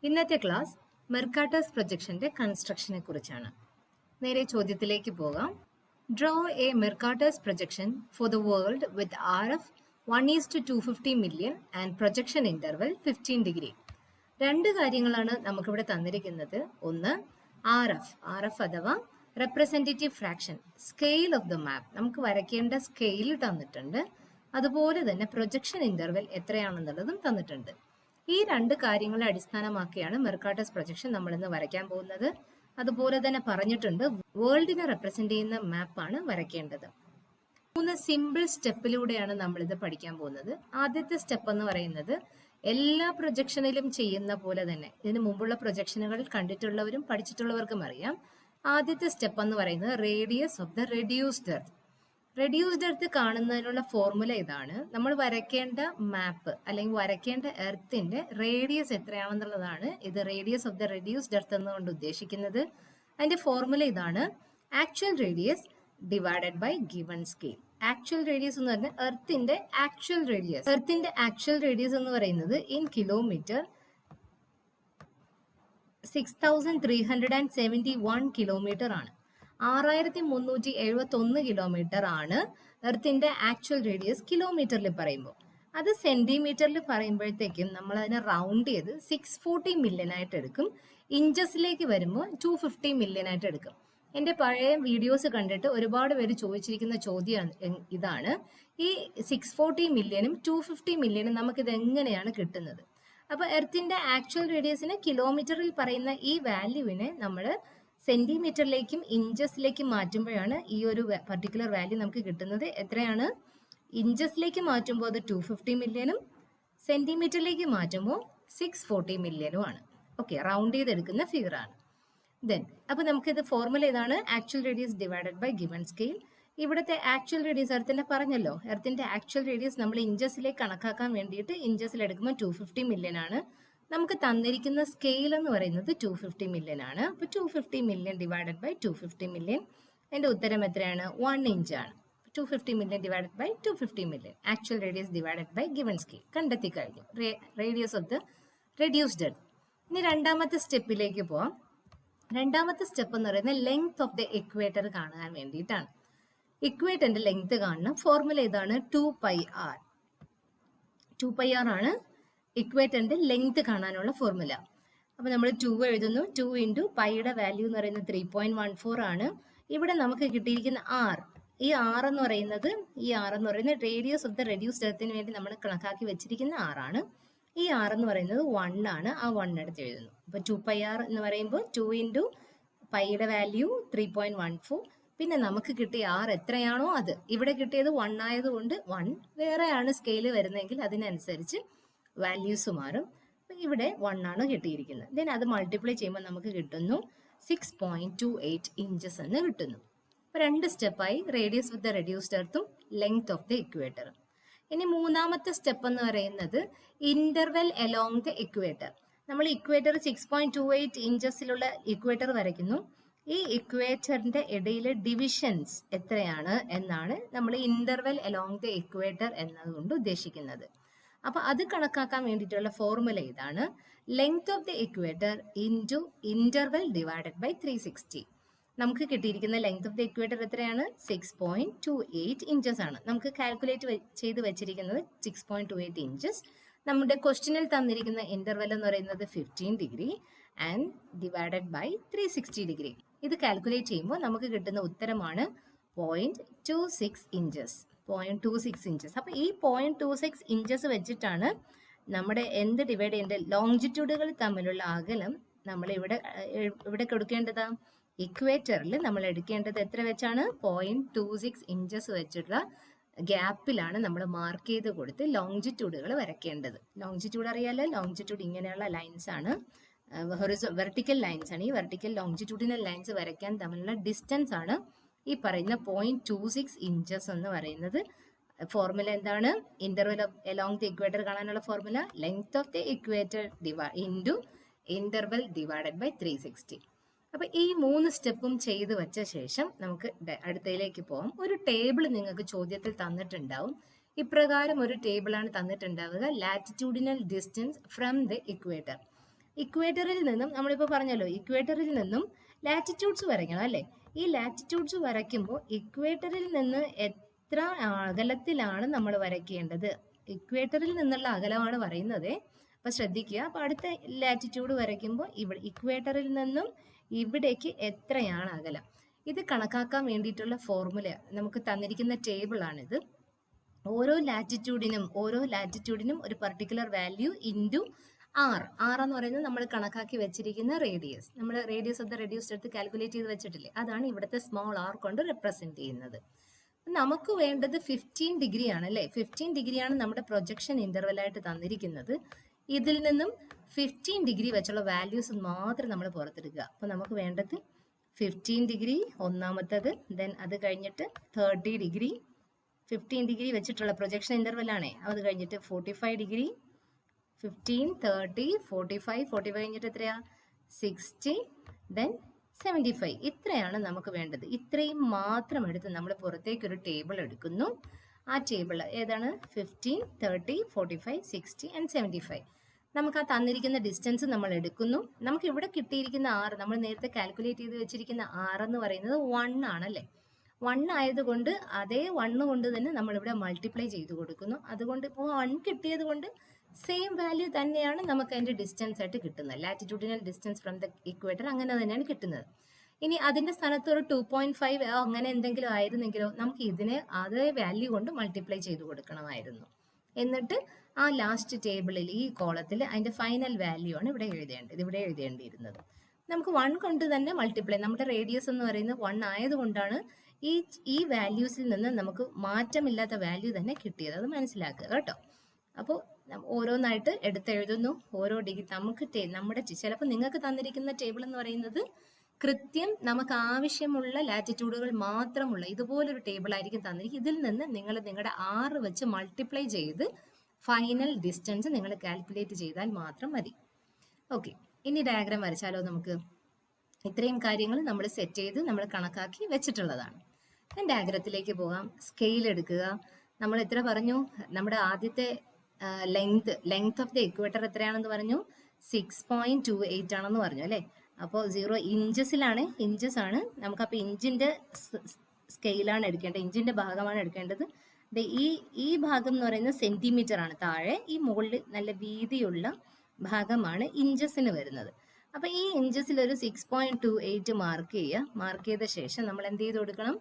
ഇന്നത്തെ ക്ലാസ് മെർക്കാട്ടേഴ്സ് പ്രൊജക്ഷന്റെ കൺസ്ട്രക്ഷനെ കുറിച്ചാണ്. നേരെ ചോദ്യത്തിലേക്ക് പോകാം. Draw a Mercator's projection for the world with RF 1:250 million and projection interval 15 degree. രണ്ട് കാര്യങ്ങളാണ് നമുക്കിവിടെ തന്നിരിക്കുന്നത്. ഒന്ന് RF അഥവാ representative fraction, scale of the map, നമുക്ക് വരയ്ക്കേണ്ട സ്കെയിൽ തന്നിട്ടുണ്ട്. അതുപോലെ തന്നെ പ്രൊജക്ഷൻ ഇന്റർവൽ എത്രയാണെന്നുള്ളതും തന്നിട്ടുണ്ട്. ഈ രണ്ട് കാര്യങ്ങളെ അടിസ്ഥാനമാക്കിയാണ് മെർക്കാട്ടേഴ്സ് പ്രൊജക്ഷൻ നമ്മൾ ഇന്ന് വരയ്ക്കാൻ പോകുന്നത്. അതുപോലെ തന്നെ പറഞ്ഞിട്ടുണ്ട് വേൾഡിനെ റെപ്രസെന്റ് ചെയ്യുന്ന മാപ്പാണ് വരയ്ക്കേണ്ടത്. 3 സിമ്പിൾ സ്റ്റെപ്പിലൂടെയാണ് നമ്മളിത് പഠിക്കാൻ പോകുന്നത്. ആദ്യത്തെ സ്റ്റെപ്പ് എന്ന് പറയുന്നത് എല്ലാ പ്രൊജക്ഷനിലും ചെയ്യുന്ന പോലെ തന്നെ, ഇതിനു മുമ്പുള്ള പ്രൊജക്ഷനുകൾ കണ്ടിട്ടുള്ളവരും പഠിച്ചിട്ടുള്ളവർക്കും അറിയാം. ആദ്യത്തെ സ്റ്റെപ്പ് എന്ന് പറയുന്നത് radius of the reduced earth. Reduced earth കാണുന്നതിനുള്ള ഫോർമുല ഇതാണ്. നമ്മൾ വരയ്ക്കേണ്ട മാപ്പ് അല്ലെങ്കിൽ വരയ്ക്കേണ്ട എർത്തിന്റെ റേഡിയസ് എത്രയാണെന്നുള്ളതാണ് ഇത് radius of the reduced earth എന്നുകൊണ്ട് ഉദ്ദേശിക്കുന്നത്. അതിന്റെ ഫോർമുല ഇതാണ്: actual radius divided by given scale. Actual radius എന്ന് പറഞ്ഞാൽ എർത്തിന്റെ ആക്ച്വൽ റേഡിയസ് എന്ന് പറയുന്നത് ഇൻ കിലോമീറ്റർ 6371 കിലോമീറ്റർ ആണ്. 6371 കിലോമീറ്റർ ആണ് എർത്തിന്റെ ആക്ച്വൽ റേഡിയസ് കിലോമീറ്ററിൽ പറയുമ്പോൾ. അത് സെന്റിമീറ്ററിൽ പറയുമ്പോഴത്തേക്കും നമ്മൾ അതിനെ റൗണ്ട് ചെയ്ത് 640 മില്യൺ ആയിട്ട് എടുക്കും. ഇഞ്ചസിലേക്ക് വരുമ്പോൾ 250 മില്യൺ ആയിട്ട് എടുക്കും. എൻ്റെ പഴയ വീഡിയോസ് കണ്ടിട്ട് ഒരുപാട് പേര് ചോദിച്ചിരിക്കുന്ന ചോദ്യം ഇതാണ്: ഈ 640 മില്യണും 250 മില്യണും നമുക്കിത് എങ്ങനെയാണ് കിട്ടുന്നത്? അപ്പോൾ എർത്തിന്റെ ആക്ച്വൽ റേഡിയസിന് കിലോമീറ്ററിൽ പറയുന്ന ഈ വാല്യൂവിനെ നമ്മൾ സെന്റിമീറ്ററിലേക്കും ഇഞ്ചസിലേക്കും മാറ്റുമ്പോഴാണ് ഈ ഒരു പർട്ടിക്കുലർ വാല്യൂ നമുക്ക് കിട്ടുന്നത്. എത്രയാണ്? ഇഞ്ചസിലേക്ക് മാറ്റുമ്പോൾ അത് 250 മില്യണും സെന്റിമീറ്ററിലേക്ക് മാറ്റുമ്പോൾ 640 മില്യണും ആണ്. ഓക്കെ, റൗണ്ട് ചെയ്തെടുക്കുന്ന ഫിഗർ ആണ്. അപ്പോൾ നമുക്കിത് ഫോർമുല ഇതാണ്: actual radius divided by given scale. ഇവിടുത്തെ ആക്ച്വൽ റേഡിയസ് എർത്തിന്റെ പറഞ്ഞല്ലോ, എർത്തിന്റെ ആക്ച്വൽ റേഡിയസ് നമ്മൾ ഇഞ്ചസിലേക്ക് കണക്കാക്കാൻ വേണ്ടിയിട്ട് ഇഞ്ചസിൽ എടുക്കുമ്പോൾ 250 മില്യൺ ആണ്. നമുക്ക് തന്നിരിക്കുന്ന സ്കെയിൽ എന്ന് പറയുന്നത് 250 മില്യൺ ആണ്. അപ്പോൾ 250 മില്യൺ ഡിവൈഡഡ് ബൈ 250 മില്യൺ, എൻ്റെ ഉത്തരം എത്രയാണ്? 1 ഇഞ്ച് ആണ്. 250 million divided by 250 million, actual radius divided by given scale കണ്ടെത്തി കഴിഞ്ഞു, radius of the reduced earth. ഇനി രണ്ടാമത്തെ സ്റ്റെപ്പിലേക്ക് പോവാം. രണ്ടാമത്തെ സ്റ്റെപ്പ് എന്ന് പറയുന്നത് ലെങ്ത് ഓഫ് ദ ഇക്വേറ്റർ കാണാൻ വേണ്ടിയിട്ടാണ്. ഇക്വേറ്ററിന്റെ ലെങ്ത് കാണുന്ന ഫോർമുല ഇതാണ്: 2πr. 2πr ആണ് ഇക്വേറ്ററിന്റെ ലെങ്ത് കാണാനുള്ള ഫോർമുല. അപ്പൊ നമ്മൾ 2 എഴുതുന്നു. 2 ഇൻറ്റു പൈയുടെ വാല്യൂ എന്ന് പറയുന്നത് 3.14 ആണ്. ഇവിടെ നമുക്ക് കിട്ടിയിരിക്കുന്ന ഈ ആർ എന്ന് പറയുന്നത് റേഡിയസ് ഓഫ് ദ റെഡ്യൂസ്ഡ് എർത്തിന് വേണ്ടി നമ്മൾ കണക്കാക്കി വെച്ചിരിക്കുന്ന ആണ്. ഈ ആർ എന്ന് പറയുന്നത് 1 ആണ്. ആ 1 എടുത്ത് എഴുതുന്നു. അപ്പൊ 2πr എന്ന് പറയുമ്പോൾ 2 ഇൻറ്റു പൈയുടെ വാല്യൂ 3.14. പിന്നെ നമുക്ക് കിട്ടിയ ആർ എത്രയാണോ അത്, ഇവിടെ കിട്ടിയത് 1 ആയതുകൊണ്ട് 1 വേറെയാണ് സ്കെയിൽ വരുന്നതെങ്കിൽ അതിനനുസരിച്ച് വാല്യൂസ് മാറും. ഇവിടെ 1 ആണ് കിട്ടിയിരിക്കുന്നത്. ദെൻ അത് മൾട്ടിപ്ലൈ ചെയ്യുമ്പോൾ നമുക്ക് കിട്ടുന്നു 6.28 ഇഞ്ചസ് എന്ന് കിട്ടുന്നു. അപ്പോൾ 2 സ്റ്റെപ്പായി: റേഡിയസ് ഓഫ് ദ റെഡ്യൂസ്ഡ് എർത്തും ലെങ്ത് ഓഫ് ദ ഇക്വേറ്ററും. ഇനി മൂന്നാമത്തെ സ്റ്റെപ്പ് എന്ന് പറയുന്നത് ഇന്റർവെൽ അലോങ് ദ ഇക്വേറ്റർ. നമ്മൾ ഇക്വേറ്റർ 6.28 ഇഞ്ചസിലുള്ള ഇക്വേറ്റർ വരയ്ക്കുന്നു. ഈ ഇക്വേറ്ററിന്റെ ഇടയിലെ ഡിവിഷൻസ് എത്രയാണ് എന്നാണ് നമ്മൾ ഇന്റർവെൽ അലോങ് ദ ഇക്വേറ്റർ എന്നതുകൊണ്ട് ഉദ്ദേശിക്കുന്നത്. അപ്പൊ അത് കണക്കാക്കാൻ വേണ്ടിയിട്ടുള്ള ഫോർമുല ഇതാണ്: length of the equator into interval divided by 360. നമുക്ക് കിട്ടിയിരിക്കുന്ന ലെങ്ത് ഓഫ് ദ ഇക്വേറ്റർ എത്രയാണ്? 6.28 ഇഞ്ചസ് ആണ്. നമുക്ക് കാൽക്കുലേറ്റ് ചെയ്ത് വെച്ചിരിക്കുന്നത് 6.28 ഇഞ്ചസ്. നമ്മുടെ ക്വസ്റ്റ്യനിൽ തന്നിരിക്കുന്ന ഇന്റർവെൽ എന്ന് പറയുന്നത് 15 degree and divided by 360 degree. ഇത് കാൽക്കുലേറ്റ് ചെയ്യുമ്പോൾ നമുക്ക് കിട്ടുന്ന ഉത്തരമാണ് 0.26 ഇഞ്ചസ്. 0.26 ഇഞ്ചസ്. അപ്പോൾ ഈ 0.26 ഇഞ്ചസ് വെച്ചിട്ടാണ് നമ്മുടെ എന്ത് ഡിവൈഡ് ചെയ്യേണ്ടത്? ലോങ്ജിറ്റ്യൂഡുകൾ തമ്മിലുള്ള അകലം നമ്മൾ ഇവിടെ കൊടുക്കേണ്ടതാ. ഇക്വേറ്ററിൽ നമ്മൾ എടുക്കേണ്ടത് എത്ര വെച്ചാണ്? 0.26 ഇഞ്ചസ് വെച്ചിട്ടുള്ള ഗ്യാപ്പിലാണ് നമ്മൾ മാർക്ക് ചെയ്ത് കൊടുത്ത് ലോങ്ജിറ്റ്യൂഡുകൾ വരയ്ക്കേണ്ടത്. ലോങ്ജിറ്റ്യൂഡ് അറിയാലോ, ലോങ്ജിറ്റ്യൂഡ് ഇങ്ങനെയുള്ള ലൈൻസ് ആണ്, വെർട്ടിക്കൽ ലൈൻസ് ആണ്. ഈ വെർട്ടിക്കൽ ലോങ്ജിറ്റ്യൂഡിനൽ ലൈൻസ് വരയ്ക്കാൻ തമ്മിലുള്ള ഡിസ്റ്റൻസ് ആണ് ഈ പറയുന്ന 0.26 ഇഞ്ചസ് എന്ന് പറയുന്നത്. ഫോർമുല എന്താണ്? ഇന്റർവെൽ അലോങ് ദി ഇക്വേറ്റർ കാണാനുള്ള formula length of the equator into interval divided by 360. അപ്പൊ ഈ 3 സ്റ്റെപ്പും ചെയ്ത് വെച്ച ശേഷം നമുക്ക് അടുത്തതിലേക്ക് പോകാം. ഒരു ടേബിൾ നിങ്ങൾക്ക് ചോദ്യത്തിൽ തന്നിട്ടുണ്ടാവും. ഇപ്രകാരം ഒരു ടേബിളാണ് തന്നിട്ടുണ്ടാവുക: latitudinal distance from the equator. ഇക്വേറ്ററിൽ നിന്നും നമ്മളിപ്പോൾ പറഞ്ഞല്ലോ, ഇക്വേറ്ററിൽ നിന്നും ലാറ്റിറ്റ്യൂഡ്സ് വരയ്ക്കണം അല്ലേ? ഈ ലാറ്റിറ്റ്യൂഡ്സ് വരയ്ക്കുമ്പോൾ ഇക്വേറ്ററിൽ നിന്ന് എത്ര അകലത്തിലാണ് നമ്മൾ വരയ്ക്കേണ്ടത്? ഇക്വേറ്ററിൽ നിന്നുള്ള അകലമാണ് പറയുന്നത്. അപ്പൊ ശ്രദ്ധിക്കുക. അപ്പൊ അടുത്ത ലാറ്റിറ്റ്യൂഡ് വരയ്ക്കുമ്പോൾ ഇവിടെ ഇക്വേറ്ററിൽ നിന്നും ഇവിടേക്ക് എത്രയാണ് അകലം? ഇത് കണക്കാക്കാൻ വേണ്ടിയിട്ടുള്ള ഫോർമുല നമുക്ക് തന്നിരിക്കുന്ന ടേബിൾ ആണിത്. ഓരോ ലാറ്റിറ്റ്യൂഡിനും ഒരു പർട്ടിക്കുലർ വാല്യൂ ഇൻറ്റു ആർ എന്ന് പറയുന്നത് നമ്മൾ കണക്കാക്കി വെച്ചിരിക്കുന്ന റേഡിയസ്. നമ്മൾ റേഡിയസ് ഓഫ് ദ റെഡ്യൂസ്ഡ് എടുത്ത് കാൽക്കുലേറ്റ് ചെയ്ത് വെച്ചിട്ടില്ലേ, അതാണ് ഇവിടുത്തെ സ്മോൾ ആർ കൊണ്ട് റെപ്രസെന്റ് ചെയ്യുന്നത്. നമുക്ക് വേണ്ടത് 15 ഡിഗ്രി ആണ് അല്ലേ? 15 ഡിഗ്രിയാണ് നമ്മുടെ പ്രൊജക്ഷൻ ഇന്റർവെൽ ആയിട്ട് തന്നിരിക്കുന്നത്. ഇതിൽ നിന്നും 15 ഡിഗ്രി വെച്ചുള്ള വാല്യൂസ് മാത്രം നമ്മൾ പുറത്തെടുക്കുക. അപ്പൊ നമുക്ക് വേണ്ടത് 15 ഡിഗ്രി ഒന്നാമത്തത്, ദെൻ അത് കഴിഞ്ഞിട്ട് 30 ഡിഗ്രി, 15 ഡിഗ്രി വെച്ചിട്ടുള്ള പ്രൊജക്ഷൻ ഇന്റർവെൽ ആണേ. അത് കഴിഞ്ഞിട്ട് 45 ഡിഗ്രി, 15, 30, 45 കഴിഞ്ഞിട്ട് എത്രയാ? 60, ദെൻ 75. ഇത്രയാണ് നമുക്ക് വേണ്ടത്. ഇത്രയും മാത്രം എടുത്ത് നമ്മൾ പുറത്തേക്ക് ഒരു ടേബിൾ എടുക്കുന്നു. ആ ടേബിൾ ഏതാണ്? 15, 30, 45, 60 ആൻഡ് 75. നമുക്ക് ആ തന്നിരിക്കുന്ന ഡിസ്റ്റൻസ് നമ്മൾ എടുക്കുന്നു. നമുക്ക് ഇവിടെ കിട്ടിയിരിക്കുന്ന ആർ, നമ്മൾ നേരത്തെ കാൽക്കുലേറ്റ് ചെയ്ത് വെച്ചിരിക്കുന്ന ആർ എന്ന് പറയുന്നത് 1 ആണല്ലേ? 1 ആയതുകൊണ്ട് അതേ 1 കൊണ്ട് തന്നെ നമ്മളിവിടെ മൾട്ടിപ്ലൈ ചെയ്ത് കൊടുക്കുന്നു. അതുകൊണ്ട് ഇപ്പോൾ 1 കിട്ടിയത് കൊണ്ട് സെയിം വാല്യൂ തന്നെയാണ് നമുക്ക് അതിന്റെ ഡിസ്റ്റൻസ് ആയിട്ട് കിട്ടുന്നത്. Latitudinal distance from the equator അങ്ങനെ തന്നെയാണ് കിട്ടുന്നത്. ഇനി അതിന്റെ സ്ഥാനത്ത് ഒരു 2.5 അങ്ങനെ എന്തെങ്കിലും ആയിരുന്നെങ്കിലോ നമുക്ക് ഇതിനെ അതേ വാല്യൂ കൊണ്ട് മൾട്ടിപ്ലൈ ചെയ്ത് കൊടുക്കണമായിരുന്നു. എന്നിട്ട് ആ ലാസ്റ്റ് ടേബിളിൽ ഈ കോളത്തിൽ അതിന്റെ ഫൈനൽ വാല്യൂ ആണ് ഇവിടെ എഴുതേണ്ടിയിരുന്നത്. നമുക്ക് 1 കൊണ്ട് തന്നെ മൾട്ടിപ്ലൈ, നമ്മുടെ റേഡിയസ് എന്ന് പറയുന്നത് 1 ആയതുകൊണ്ടാണ് ഈ വാല്യൂസിൽ നിന്ന് നമുക്ക് മാറ്റമില്ലാത്ത വാല്യൂ തന്നെ കിട്ടിയത്. അത് മനസ്സിലാക്കുക കേട്ടോ. അപ്പോൾ ഓരോന്നായിട്ട് എടുത്തെഴുതുന്നു. ഓരോ ഡിഗ്രി നമുക്ക് നമ്മുടെ ചിലപ്പോൾ നിങ്ങൾക്ക് തന്നിരിക്കുന്ന ടേബിൾ എന്ന് പറയുന്നത് കൃത്യം നമുക്ക് ആവശ്യമുള്ള ലാറ്റിറ്റ്യൂഡുകൾ മാത്രമുള്ള ഇതുപോലൊരു ടേബിൾ ആയിരിക്കും തന്നിരിക്കും. ഇതിൽ നിന്ന് നിങ്ങൾ നിങ്ങളുടെ 6 വെച്ച് മൾട്ടിപ്ലൈ ചെയ്ത് ഫൈനൽ ഡിസ്റ്റൻസ് നിങ്ങൾ കാൽക്കുലേറ്റ് ചെയ്താൽ മാത്രം മതി. ഓക്കെ, ഇനി ഡയഗ്രാം വരച്ചാലോ നമുക്ക്? ഇത്രയും കാര്യങ്ങൾ നമ്മൾ സെറ്റ് ചെയ്ത് നമ്മൾ കണക്കാക്കി വെച്ചിട്ടുള്ളതാണ്. ഞാൻ ഡയഗ്രത്തിലേക്ക് പോകാം. സ്കെയിൽ എടുക്കുക. നമ്മൾ എത്ര പറഞ്ഞു? നമ്മുടെ ആദ്യത്തെ ലെങ്ത് ഓഫ് ദ ഇക്വേറ്റർ എത്രയാണെന്ന് പറഞ്ഞു? 6.28 ആണെന്ന് പറഞ്ഞു അല്ലേ? അപ്പോൾ 0 ഇഞ്ചസിലാണ്, ഇഞ്ചസ് ആണ് നമുക്ക്. അപ്പോൾ ഇഞ്ചിന്റെ സ്കെയിലാണ് എടുക്കേണ്ടത്, ഇഞ്ചിന്റെ ഭാഗമാണ് എടുക്കേണ്ടത്. ഈ ഭാഗം എന്ന് പറയുന്നത് സെന്റിമീറ്റർ ആണ് താഴെ, ഈ മുകളിൽ നല്ല വീതിയുള്ള ഭാഗമാണ് ഇഞ്ചസിന് വരുന്നത്. അപ്പൊ ഈ ഇഞ്ചസിൽ ഒരു 6.28 മാർക്ക് ചെയ്യുക. മാർക്ക് ചെയ്ത ശേഷം നമ്മൾ എന്ത് ചെയ്ത് കൊടുക്കണം?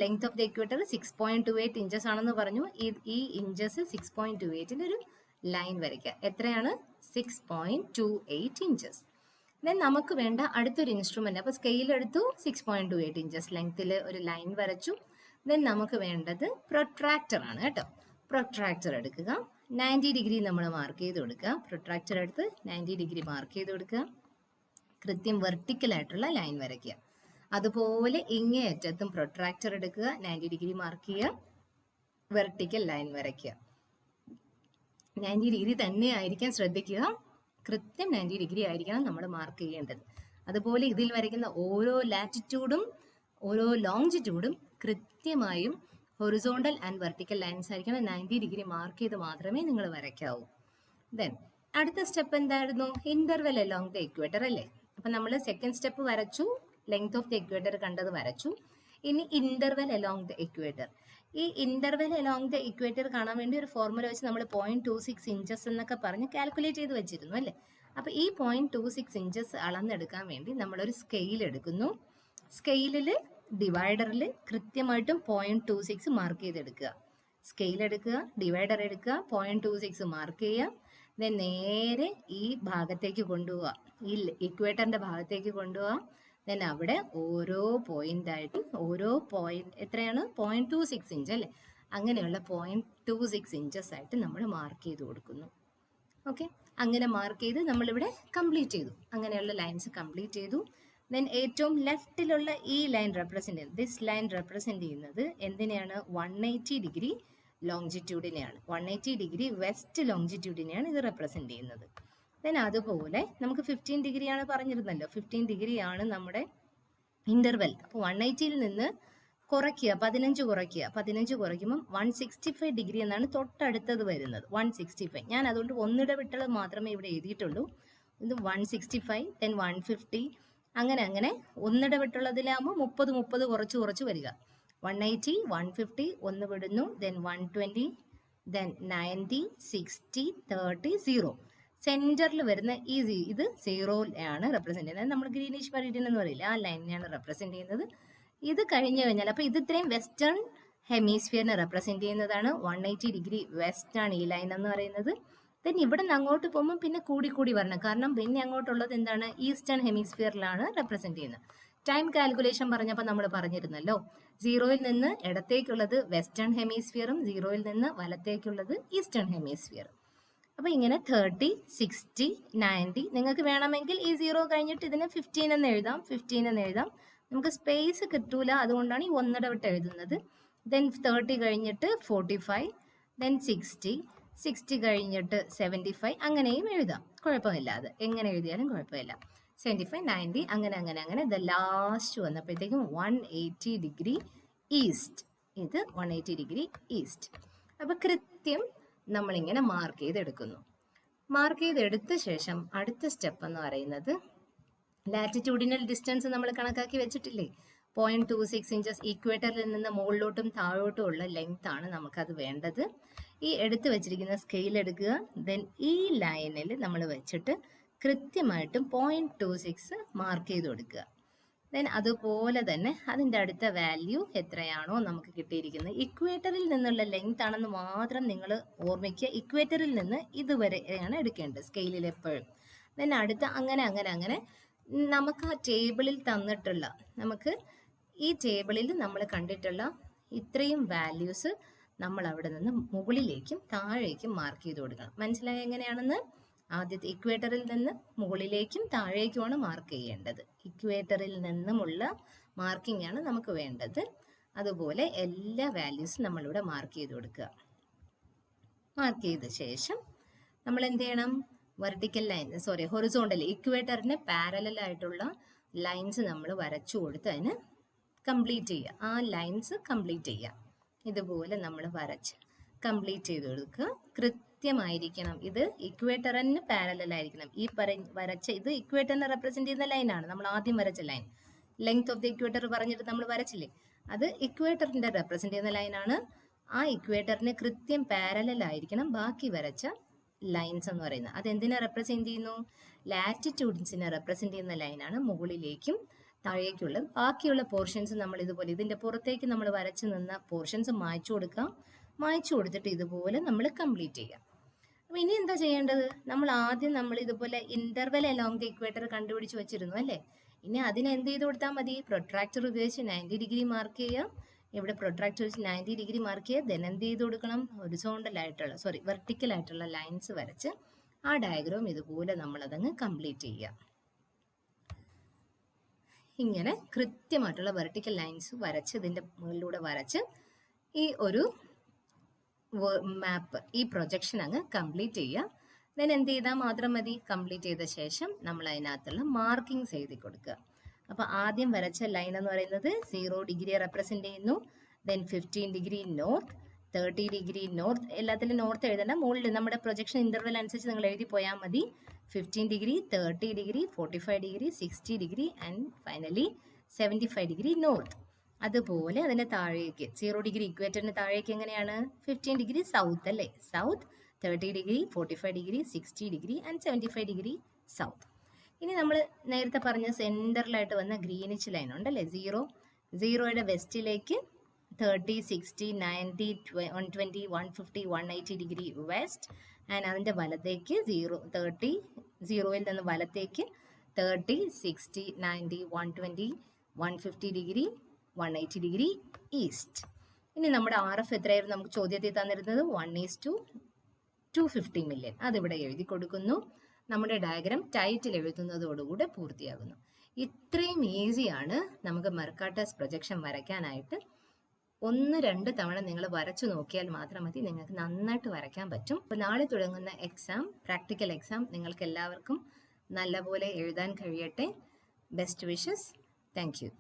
Length of the equator 6.28 inches ആണെന്ന് പറഞ്ഞു. ഈ ഇഞ്ചസ് 6.28 ഒരു ലൈൻ വരയ്ക്കുക. എത്രയാണ്? 6.28 ഇഞ്ചസ്. ദെൻ നമുക്ക് വേണ്ട അടുത്തൊരു ഇൻസ്ട്രുമെന്റ്. അപ്പൊ സ്കെയിൽ എടുത്തു, 6.28 ഇഞ്ചസ് ലെങ്ത്തിൽ ഒരു ലൈൻ വരച്ചു. ദെൻ നമുക്ക് വേണ്ടത് പ്രൊട്രാക്ടർ ആണ് കേട്ടോ. പ്രൊട്രാക്ടർ എടുക്കുക. 90 ഡിഗ്രി നമ്മൾ മാർക്ക് ചെയ്ത് കൊടുക്കുക. പ്രൊട്രാക്ടർ എടുത്ത് 90 ഡിഗ്രി മാർക്ക് ചെയ്ത് കൊടുക്കുക. കൃത്യം വെർട്ടിക്കൽ ആയിട്ടുള്ള ലൈൻ വരയ്ക്കുക. അതുപോലെ ഇങ്ങേയറ്റത്തും പ്രൊട്രാക്ടർ എടുക്കുക, 90 ഡിഗ്രി മാർക്ക് ചെയ്യുക, വെർട്ടിക്കൽ ലൈൻ വരയ്ക്കുക. 90 ഡിഗ്രി തന്നെ ആയിരിക്കാൻ ശ്രദ്ധിക്കുക. കൃത്യം 90 ഡിഗ്രി ആയിരിക്കണം നമ്മൾ മാർക്ക് ചെയ്യേണ്ടത്. അതുപോലെ ഇതിൽ വരയ്ക്കുന്ന ഓരോ ലാറ്റിറ്റ്യൂഡും ഓരോ ലോങ്ജിറ്റ്യൂഡും കൃത്യമായും ഹൊറിസോണ്ടൽ ആൻഡ് വെർട്ടിക്കൽ ലൈൻസ് ആയിരിക്കണം. 90 ഡിഗ്രി മാർക്ക് ചെയ്ത് മാത്രമേ നിങ്ങൾ വരയ്ക്കാവൂ. ദെൻ അടുത്ത സ്റ്റെപ്പ് എന്തായിരുന്നു? ഇന്റർവെൽ അലോങ് ദ ഇക്വേറ്റർ അല്ലേ? അപ്പൊ നമ്മൾ സെക്കൻഡ് സ്റ്റെപ്പ് വരച്ചു, ലെങ്ത് ഓഫ് ദ ഇക്വേറ്റർ കണ്ടത് വരച്ചു. ഇനി ഇന്റർവെൽ അലോങ് ദ ഇക്വേറ്റർ. ഈ ഇന്റർവെൽ അലോങ് ദ ഇക്വേറ്റർ കാണാൻ വേണ്ടി ഒരു ഫോർമുല വെച്ച് നമ്മൾ 0.26 ഇഞ്ചസ് എന്നൊക്കെ പറഞ്ഞ് കാൽക്കുലേറ്റ് ചെയ്ത് വെച്ചിരുന്നു അല്ലേ? അപ്പൊ ഈ 0.26 ഇഞ്ചസ് അളന്നെടുക്കാൻ വേണ്ടി നമ്മളൊരു സ്കെയിൽ എടുക്കുന്നു. സ്കെയിലിൽ ഡിവൈഡറിൽ കൃത്യമായിട്ടും 0.26 മാർക്ക് ചെയ്തെടുക്കുക. സ്കെയിൽ എടുക്കുക, ഡിവൈഡർ എടുക്കുക, 0.26 മാർക്ക് ചെയ്യുക. ദെൻ നേരെ ഈ ഭാഗത്തേക്ക് കൊണ്ടുപോവുക, ഈ ഇക്വേറ്ററിന്റെ ഭാഗത്തേക്ക് കൊണ്ടുപോവുക. ദെൻ അവിടെ ഓരോ പോയിന്റ് ആയിട്ട് ഓരോ പോയിന്റ് എത്രയാണ്? 0.26 ഇഞ്ച് അല്ലേ? അങ്ങനെയുള്ള 0.26 ഇഞ്ചസ് ആയിട്ട് നമ്മൾ മാർക്ക് ചെയ്ത് കൊടുക്കുന്നു. ഓക്കെ, അങ്ങനെ മാർക്ക് ചെയ്ത് നമ്മളിവിടെ കംപ്ലീറ്റ് ചെയ്തു. അങ്ങനെയുള്ള ലൈൻസ് കംപ്ലീറ്റ് ചെയ്തു. ദെൻ ഏറ്റവും ലെഫ്റ്റിലുള്ള ഈ ലൈൻ റെപ്രസെന്റ് ചെയ്യുന്നത്, ദിസ് ലൈൻ റെപ്രസെന്റ് ചെയ്യുന്നത് എന്തിനെയാണ്? 180 ഡിഗ്രി ലോങ്ജിറ്റ്യൂഡിനെയാണ്. 180 ഡിഗ്രി വെസ്റ്റ് ലോങ്ജിറ്റ്യൂഡിനെയാണ് ഇത് റെപ്രസെന്റ് ചെയ്യുന്നത്. ദെൻ അതുപോലെ നമുക്ക് 15 ഡിഗ്രിയാണ് പറഞ്ഞിരുന്നല്ലോ, 15 ഡിഗ്രിയാണ് നമ്മുടെ ഇന്റർവെൽ. അപ്പോൾ 180യിൽ നിന്ന് കുറയ്ക്കുക, 15 കുറയ്ക്കുക. 15 കുറയ്ക്കുമ്പം 165 ഡിഗ്രി എന്നാണ് തൊട്ടടുത്തത് വരുന്നത്. 165. ഞാൻ അതുകൊണ്ട് ഒന്നിടവിട്ടുള്ളത് മാത്രമേ ഇവിടെ എഴുതിയിട്ടുള്ളൂ. ഇത് 165, then 150, അങ്ങനെ ഒന്നിടവിട്ടുള്ളതിലാകുമ്പോൾ 30 കുറച്ച് വരിക. 180, 150 ഒന്ന് വിടുന്നു, then 120, then 90, 60, 30, 0. സെന്ററിൽ വരുന്ന ഇത് 0 ആണ് റെപ്രസെന്റ് ചെയ്യുന്നത്. നമ്മൾ ഗ്രീനിഷ് മെറിഡിയൻ എന്ന് പറയില്ല, ആ ലൈനിനെയാണ് റെപ്രസെന്റ് ചെയ്യുന്നത്. ഇത് കഴിഞ്ഞു കഴിഞ്ഞാൽ അപ്പോൾ ഇത് ഇത്രയും വെസ്റ്റേൺ ഹെമിസ്ഫിയറിനെ റെപ്രസെന്റ് ചെയ്യുന്നതാണ്. 180 ഡിഗ്രി വെസ്റ്റ് ആണ് ഈ ലൈൻ എന്ന് പറയുന്നത്. ദെൻ ഇവിടെ നിന്ന് അങ്ങോട്ട് പോകുമ്പോൾ പിന്നെ കൂടി വരണം, കാരണം പിന്നെ അങ്ങോട്ടുള്ളത് എന്താണ്, ഈസ്റ്റേൺ ഹെമിസ്ഫിയറിലാണ് റെപ്രസെന്റ് ചെയ്യുന്നത്. ടൈം കാൽക്കുലേഷൻ പറഞ്ഞപ്പോൾ നമ്മൾ പറഞ്ഞിരുന്നല്ലോ, 0യിൽ നിന്ന് ഇടത്തേക്കുള്ളത് വെസ്റ്റേൺ ഹെമിസ്ഫിയറും 0യിൽ നിന്ന് വലത്തേക്കുള്ളത് ഈസ്റ്റേൺ ഹെമിസ്ഫിയറും. അപ്പോൾ ഇങ്ങനെ 30, 60, 90. നിങ്ങൾക്ക് വേണമെങ്കിൽ ഈ 0 കഴിഞ്ഞിട്ട് ഇതിന് 15 എന്ന് എഴുതാം. നമുക്ക് സ്പേസ് കിട്ടൂല, അതുകൊണ്ടാണ് ഈ ഒന്നിടവിട്ട് എഴുതുന്നത്. ദെൻ 30 കഴിഞ്ഞിട്ട് 45, ദെൻ 60 കഴിഞ്ഞിട്ട് 75, അങ്ങനെയും എഴുതാം, കുഴപ്പമില്ല. അത് എങ്ങനെ എഴുതിയാലും കുഴപ്പമില്ല. 75, 90, അങ്ങനെ ദ ലാസ്റ്റ് വന്നപ്പോഴത്തേക്കും 180 ഡിഗ്രി ഈസ്റ്റ്. ഇത് 180 ഡിഗ്രി ഈസ്റ്റ്. അപ്പോൾ കൃത്യം നമ്മളിങ്ങനെ മാർക്ക് ചെയ്തെടുക്കുന്നു. മാർക്ക് ചെയ്തെടുത്ത ശേഷം അടുത്ത സ്റ്റെപ്പ് എന്ന് പറയുന്നത്, ലാറ്റിറ്റ്യൂഡിനൽ ഡിസ്റ്റൻസ് നമ്മൾ കണക്കാക്കി വെച്ചിട്ടില്ലേ, 0.26 ഇഞ്ചസ്. ഇക്വേറ്ററിൽ നിന്ന് മുകളിലോട്ടും താഴോട്ടും ഉള്ള ലെങ്ത് ആണ് നമുക്കത് വേണ്ടത്. ഈ എടുത്ത് വെച്ചിരിക്കുന്ന സ്കെയിൽ എടുക്കുക, ദെൻ ഈ ലൈനിൽ നമ്മൾ വെച്ചിട്ട് കൃത്യമായിട്ടും 0.26 മാർക്ക് ചെയ്ത് കൊടുക്കുക. ദെൻ അതുപോലെ തന്നെ അതിൻ്റെ അടുത്ത വാല്യൂ എത്രയാണോ നമുക്ക് കിട്ടിയിരിക്കുന്നത്, ഇക്വേറ്ററിൽ നിന്നുള്ള ലെങ്ത് ആണെന്ന് മാത്രം നിങ്ങൾ ഓർമ്മിക്കുക. ഇക്വേറ്ററിൽ നിന്ന് ഇതുവരെയാണ് എടുക്കേണ്ടത് സ്കെയിലിൽ എപ്പോഴും. ദെൻ അടുത്ത അങ്ങനെ നമുക്ക് ആ ടേബിളിൽ തന്നിട്ടുള്ള, നമുക്ക് ഈ ടേബിളിൽ നമ്മൾ കണ്ടിട്ടുള്ള ഇത്രയും വാല്യൂസ് നമ്മൾ അവിടെ നിന്ന് മുകളിലേക്കും താഴേക്കും മാർക്ക് ചെയ്ത് കൊടുക്കണം. മനസ്സിലായ എങ്ങനെയാണെന്ന്? ആദ്യത്തെ ഇക്വേറ്ററിൽ നിന്ന് മുകളിലേക്കും താഴേക്കുമാണ് മാർക്ക് ചെയ്യേണ്ടത്. ഇക്വേറ്ററിൽ നിന്നുമുള്ള മാർക്കിംഗ് ആണ് നമുക്ക് വേണ്ടത്. അതുപോലെ എല്ലാ വാല്യൂസും നമ്മളിവിടെ മാർക്ക് ചെയ്ത് കൊടുക്കുക. മാർക്ക് ചെയ്ത ശേഷം നമ്മൾ എന്ത് ചെയ്യണം, ഹൊറിസോണ്ടൽ ഇക്വേറ്ററിന് പാരലൽ ആയിട്ടുള്ള ലൈൻസ് നമ്മൾ വരച്ചു കൊടുത്ത് അതിന് കംപ്ലീറ്റ് ചെയ്യുക. ആ ലൈൻസ് കംപ്ലീറ്റ് ചെയ്യുക. ഇതുപോലെ നമ്മൾ വരച്ച് കംപ്ലീറ്റ് ചെയ്ത് കൊടുക്കുക. കൃത്യമായിരിക്കണം, ഇത് ഇക്വേറ്ററിന് പാരലൽ ആയിരിക്കണം. ഈ വരച്ച ഇത് ഇക്വേറ്ററിനെ റെപ്രസെന്റ് ചെയ്യുന്ന ലൈനാണ്, നമ്മൾ ആദ്യം വരച്ച line. Length of the equator പറഞ്ഞിട്ട് നമ്മൾ വരച്ചില്ലേ, അത് ഇക്വേറ്ററിന്റെ റെപ്രസെന്റ് ചെയ്യുന്ന ലൈനാണ്. ആ ഇക്വേറ്ററിന് കൃത്യം പാരലൽ ആയിരിക്കണം ബാക്കി വരച്ച ലൈൻസ് എന്ന് പറയുന്നത്. അതെന്തിനെ റെപ്രസെന്റ് ചെയ്യുന്നു? ലാറ്റിറ്റ്യൂഡ്സിനെ റെപ്രസെന്റ് ചെയ്യുന്ന ലൈനാണ് മുകളിലേക്കും താഴേക്കുള്ളത്. ബാക്കിയുള്ള പോർഷൻസ് നമ്മൾ ഇതുപോലെ ഇതിന്റെ പുറത്തേക്ക് നമ്മൾ വരച്ചു നിന്ന പോർഷൻസ് മായ്ച്ചു കൊടുക്കാം. മായ്ച്ചു കൊടുത്തിട്ട് ഇതുപോലെ നമ്മൾ കംപ്ലീറ്റ് ചെയ്യാം. അപ്പോൾ ഇനി എന്താ ചെയ്യേണ്ടത്? നമ്മൾ ഇതുപോലെ ഇന്റർവെൽ അലോങ് ദി ഇക്വേറ്റർ കണ്ടുപിടിച്ച് വെച്ചിരുന്നു അല്ലേ? ഇനി അതിന് എന്ത് ചെയ്ത് കൊടുത്താൽ മതി? പ്രൊട്രാക്ടർ ഉപയോഗിച്ച് 90 ഡിഗ്രി മാർക്ക് ചെയ്യാം. ഇവിടെ പ്രൊട്രാക്ടർ വെച്ച് 90 ഡിഗ്രി മാർക്ക് ചെയ്യുക. ദെൻ എന്ത് ചെയ്ത് കൊടുക്കണം? വെർട്ടിക്കൽ ആയിട്ടുള്ള ലൈൻസ് വരച്ച് ആ ഡയഗ്രാം ഇതുപോലെ നമ്മളതങ്ങ് കംപ്ലീറ്റ് ചെയ്യുക. ഇങ്ങനെ കൃത്യമായിട്ടുള്ള വെർട്ടിക്കൽ ലൈൻസ് വരച്ച് ഇതിൻ്റെ മുകളിലൂടെ വരച്ച് ഈ ഒരു മാപ്പ്, ഈ പ്രൊജക്ഷൻ അങ്ങ് കംപ്ലീറ്റ് ചെയ്യുക. ദെൻ എന്ത് ചെയ്താൽ മാത്രം മതി? കംപ്ലീറ്റ് ചെയ്ത ശേഷം നമ്മൾ അതിനകത്തുള്ള മാർക്കിങ്സ് എഴുതി കൊടുക്കുക. അപ്പോൾ ആദ്യം വരച്ച ലൈൻ എന്ന് പറയുന്നത് 0 ഡിഗ്രി റെപ്രസെന്റ് ചെയ്യുന്നു. Then 15 degree north, 30 degree north. എല്ലാത്തിലും നോർത്ത് എഴുതണ്ട, മുകളിൽ നമ്മുടെ പ്രൊജക്ഷൻ ഇന്റർവെൽ അനുസരിച്ച് നിങ്ങൾ എഴുതി പോയാൽ മതി. 15 degree, 30 degree, 45 degree, 60 degree and finally 75 degree north. അതുപോലെ അതിന് താഴേക്ക് 0 ഡിഗ്രി ഇക്വേറ്ററിന് താഴേക്ക് എങ്ങനെയാണ്? 15 ഡിഗ്രി സൗത്ത് അല്ലേ? South, 30 degree, 45 degree, 60 degree and 75 degree south. ഇനി നമ്മൾ നേരത്തെ പറഞ്ഞ സെൻറ്ററിലായിട്ട് വന്ന ഗ്രീനിച്ച് ലൈൻ ഉണ്ടല്ലേ, 0യുടെ വെസ്റ്റിലേക്ക് 30, 60, 90, 120, 150, 180 ഡിഗ്രി വെസ്റ്റ്. ആൻഡ് അതിൻ്റെ വലത്തേക്ക് 0യിൽ നിന്ന് വലത്തേക്ക് 30, 60, 90, 120, 150 ഡിഗ്രി, 180 ഡിഗ്രി ഈസ്റ്റ്. ഇനി നമ്മുടെ RF എത്രയായിരുന്നു നമുക്ക് ചോദ്യത്തിൽ തന്നിരുന്നത്? 1:250 മില്യൺ. അതിവിടെ എഴുതി കൊടുക്കുന്നു. നമ്മുടെ ഡയഗ്രാം ടൈറ്റിൽ എഴുതുന്നതോടുകൂടെ പൂർത്തിയാകുന്നു. ഇത്രയും ഈസിയാണ് നമുക്ക് മെർക്കാട്ടേഴ്സ് പ്രൊജക്ഷൻ വരയ്ക്കാനായിട്ട്. 1-2 തവണ നിങ്ങൾ വരച്ചു നോക്കിയാൽ മാത്രം മതി, നിങ്ങൾക്ക് നന്നായിട്ട് വരയ്ക്കാൻ പറ്റും. അപ്പോൾ നാളെ തുടങ്ങുന്ന പ്രാക്ടിക്കൽ എക്സാം നിങ്ങൾക്ക് എല്ലാവർക്കും നല്ലപോലെ എഴുതാൻ കഴിയട്ടെ. Best wishes. Thank you.